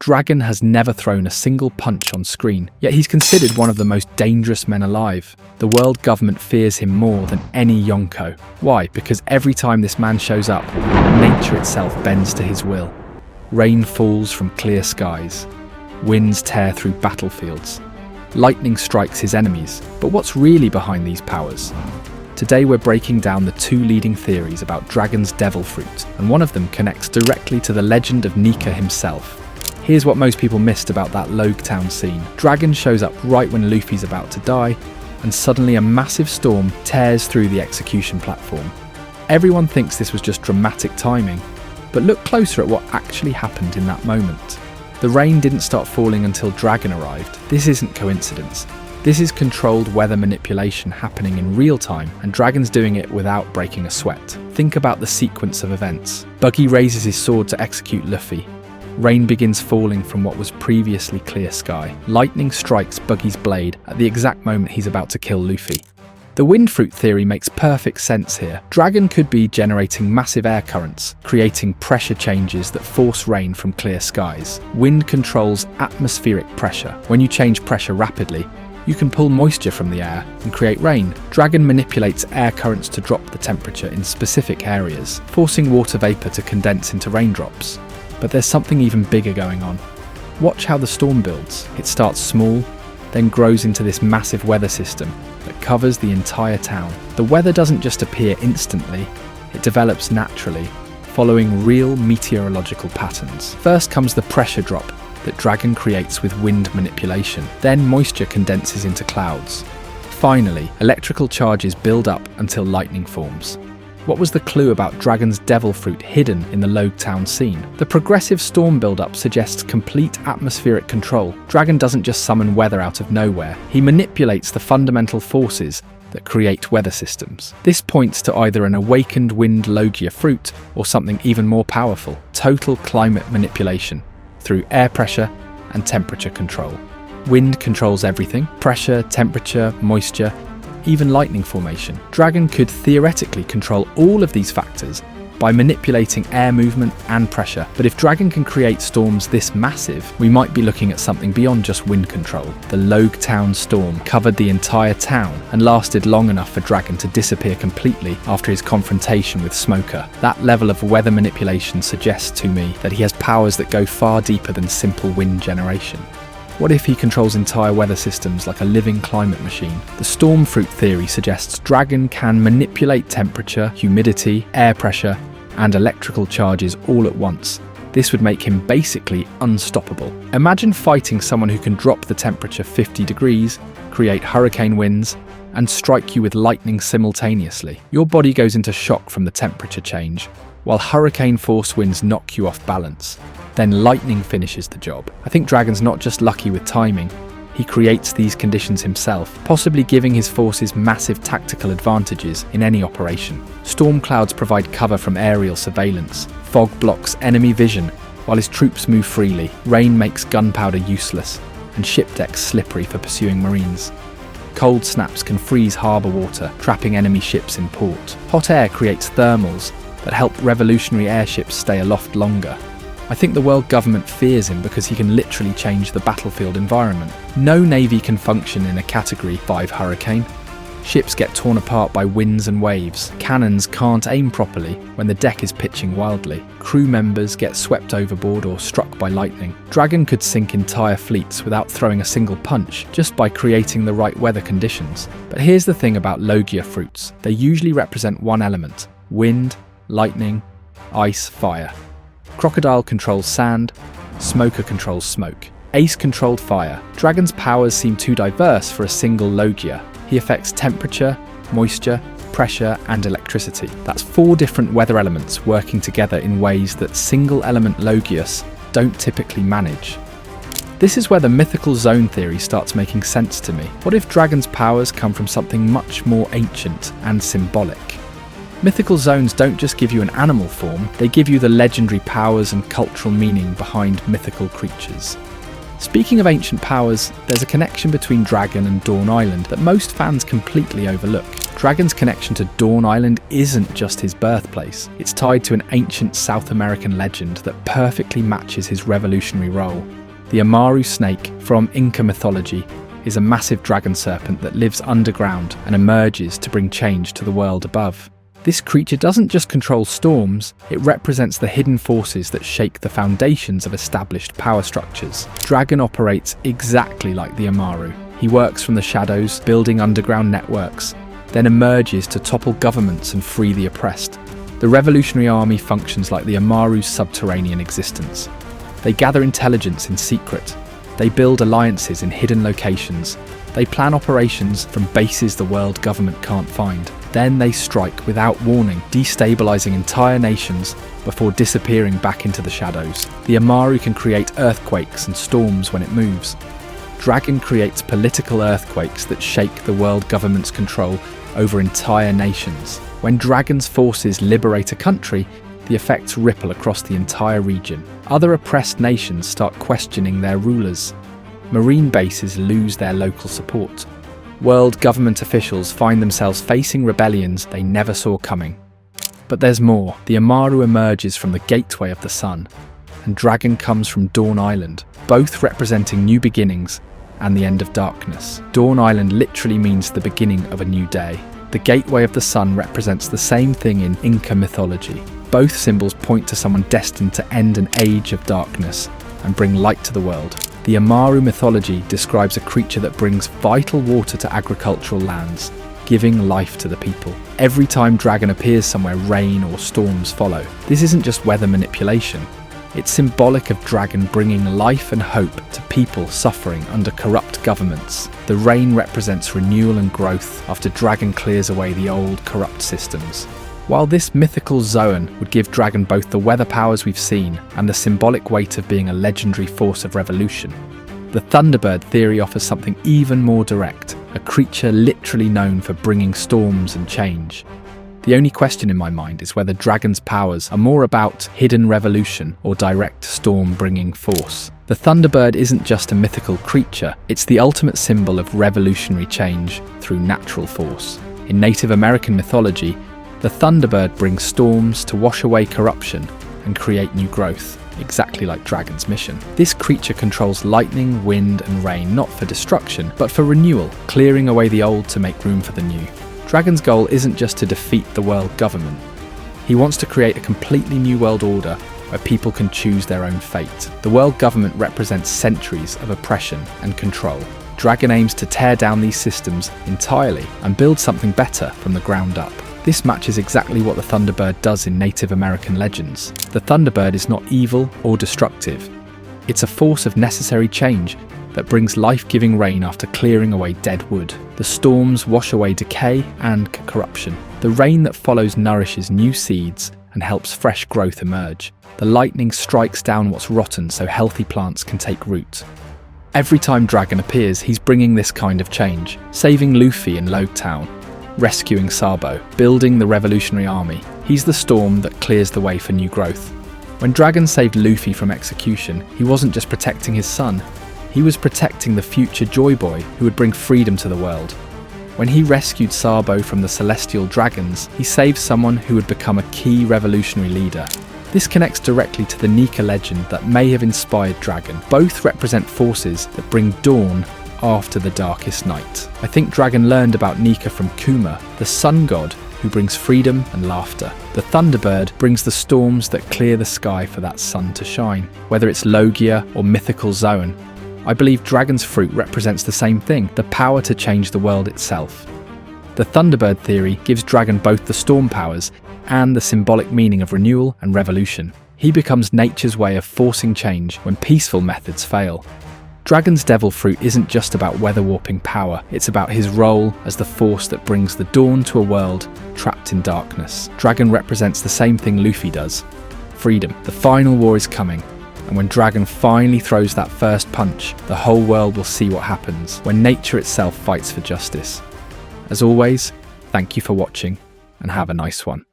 Dragon has never thrown a single punch on screen, yet he's considered one of the most dangerous men alive. The world government fears him more than any Yonko. Why? Because every time this man shows up, nature itself bends to his will. Rain falls from clear skies. Winds tear through battlefields. Lightning strikes his enemies. But what's really behind these powers? Today we're breaking down the two leading theories about Dragon's devil fruit, and one of them connects directly to the legend of Nika himself. Here's what most people missed about that Loguetown scene. Dragon shows up right when Luffy's about to die, and suddenly a massive storm tears through the execution platform. Everyone thinks this was just dramatic timing, but look closer at what actually happened in that moment. The rain didn't start falling until Dragon arrived. This isn't coincidence. This is controlled weather manipulation happening in real time, and Dragon's doing it without breaking a sweat. Think about the sequence of events. Buggy raises his sword to execute Luffy. Rain begins falling from what was previously clear sky. Lightning strikes Buggy's blade at the exact moment he's about to kill Luffy. The wind fruit theory makes perfect sense here. Dragon could be generating massive air currents, creating pressure changes that force rain from clear skies. Wind controls atmospheric pressure. When you change pressure rapidly, you can pull moisture from the air and create rain. Dragon manipulates air currents to drop the temperature in specific areas, forcing water vapor to condense into raindrops. But there's something even bigger going on. Watch how the storm builds. It starts small, then grows into this massive weather system that covers the entire town. The weather doesn't just appear instantly, it develops naturally, following real meteorological patterns. First comes the pressure drop that Dragon creates with wind manipulation. Then moisture condenses into clouds. Finally, electrical charges build up until lightning forms. What was the clue about Dragon's devil fruit hidden in the Loguetown scene? The progressive storm build-up suggests complete atmospheric control. Dragon doesn't just summon weather out of nowhere. He manipulates the fundamental forces that create weather systems. This points to either an awakened wind Logia fruit or something even more powerful: total climate manipulation through air pressure and temperature control. Wind controls everything: pressure, temperature, moisture, even lightning formation. Dragon could theoretically control all of these factors by manipulating air movement and pressure. But if Dragon can create storms this massive, we might be looking at something beyond just wind control. The Loguetown storm covered the entire town and lasted long enough for Dragon to disappear completely after his confrontation with Smoker. That level of weather manipulation suggests to me that he has powers that go far deeper than simple wind generation. What if he controls entire weather systems like a living climate machine? The storm fruit theory suggests Dragon can manipulate temperature, humidity, air pressure, and electrical charges all at once. This would make him basically unstoppable. Imagine fighting someone who can drop the temperature 50 degrees, create hurricane winds, and strike you with lightning simultaneously. Your body goes into shock from the temperature change, while hurricane force winds knock you off balance. Then lightning finishes the job. I think Dragon's not just lucky with timing, he creates these conditions himself, possibly giving his forces massive tactical advantages in any operation. Storm clouds provide cover from aerial surveillance. Fog blocks enemy vision while his troops move freely. Rain makes gunpowder useless and ship decks slippery for pursuing marines. Cold snaps can freeze harbour water, trapping enemy ships in port. Hot air creates thermals that help revolutionary airships stay aloft longer. I think the world government fears him because he can literally change the battlefield environment. No navy can function in a Category 5 hurricane. Ships get torn apart by winds and waves. Cannons can't aim properly when the deck is pitching wildly. Crew members get swept overboard or struck by lightning. Dragon could sink entire fleets without throwing a single punch, just by creating the right weather conditions. But here's the thing about Logia fruits. They usually represent one element: wind, lightning, ice, fire. Crocodile controls sand, Smoker controls smoke. Ace controlled fire. Dragon's powers seem too diverse for a single Logia. He affects temperature, moisture, pressure, and electricity. That's 4 different weather elements working together in ways that single element Logias don't typically manage. This is where the Mythical Zoan theory starts making sense to me. What if Dragon's powers come from something much more ancient and symbolic? Mythical zones don't just give you an animal form, they give you the legendary powers and cultural meaning behind mythical creatures. Speaking of ancient powers, there's a connection between Dragon and Dawn Island that most fans completely overlook. Dragon's connection to Dawn Island isn't just his birthplace, it's tied to an ancient South American legend that perfectly matches his revolutionary role. The Amaru snake, from Inca mythology, is a massive dragon serpent that lives underground and emerges to bring change to the world above. This creature doesn't just control storms, it represents the hidden forces that shake the foundations of established power structures. Dragon operates exactly like the Amaru. He works from the shadows, building underground networks, then emerges to topple governments and free the oppressed. The Revolutionary Army functions like the Amaru's subterranean existence. They gather intelligence in secret. They build alliances in hidden locations. They plan operations from bases the world government can't find. Then they strike without warning, destabilizing entire nations before disappearing back into the shadows. The Amaru can create earthquakes and storms when it moves. Dragon creates political earthquakes that shake the world government's control over entire nations. When Dragon's forces liberate a country, the effects ripple across the entire region. Other oppressed nations start questioning their rulers. Marine bases lose their local support. World government officials find themselves facing rebellions they never saw coming. But there's more. The Amaru emerges from the gateway of the sun, and Dragon comes from Dawn Island, both representing new beginnings and the end of darkness. Dawn Island literally means the beginning of a new day. The gateway of the sun represents the same thing in Inca mythology. Both symbols point to someone destined to end an age of darkness and bring light to the world. The Amaru mythology describes a creature that brings vital water to agricultural lands, giving life to the people. Every time Dragon appears somewhere, rain or storms follow. This isn't just weather manipulation. It's symbolic of Dragon bringing life and hope to people suffering under corrupt governments. The rain represents renewal and growth after Dragon clears away the old, corrupt systems. While this mythical Zoan would give Dragon both the weather powers we've seen and the symbolic weight of being a legendary force of revolution, the Thunderbird theory offers something even more direct, a creature literally known for bringing storms and change. The only question in my mind is whether Dragon's powers are more about hidden revolution or direct storm-bringing force. The Thunderbird isn't just a mythical creature, it's the ultimate symbol of revolutionary change through natural force. In Native American mythology, the Thunderbird brings storms to wash away corruption and create new growth, exactly like Dragon's mission. This creature controls lightning, wind and rain not for destruction, but for renewal, clearing away the old to make room for the new. Dragon's goal isn't just to defeat the world government. He wants to create a completely new world order where people can choose their own fate. The world government represents centuries of oppression and control. Dragon aims to tear down these systems entirely and build something better from the ground up. This matches exactly what the Thunderbird does in Native American legends. The Thunderbird is not evil or destructive. It's a force of necessary change that brings life-giving rain after clearing away dead wood. The storms wash away decay and corruption. The rain that follows nourishes new seeds and helps fresh growth emerge. The lightning strikes down what's rotten so healthy plants can take root. Every time Dragon appears, he's bringing this kind of change, saving Luffy in Loguetown, rescuing Sabo, building the Revolutionary Army. He's the storm that clears the way for new growth. When Dragon saved Luffy from execution, he wasn't just protecting his son, he was protecting the future Joy Boy who would bring freedom to the world. When he rescued Sabo from the Celestial Dragons, he saved someone who would become a key revolutionary leader. This connects directly to the Nika legend that may have inspired Dragon. Both represent forces that bring dawn after the darkest night. I think Dragon learned about Nika from Kuma, the sun god who brings freedom and laughter. The Thunderbird brings the storms that clear the sky for that sun to shine. Whether it's Logia or Mythical Zoan, I believe Dragon's fruit represents the same thing, the power to change the world itself. The Thunderbird theory gives Dragon both the storm powers and the symbolic meaning of renewal and revolution. He becomes nature's way of forcing change when peaceful methods fail. Dragon's devil fruit isn't just about weather warping power, it's about his role as the force that brings the dawn to a world trapped in darkness. Dragon represents the same thing Luffy does, freedom. The final war is coming, and when Dragon finally throws that first punch, the whole world will see what happens when nature itself fights for justice. As always, thank you for watching, and have a nice one.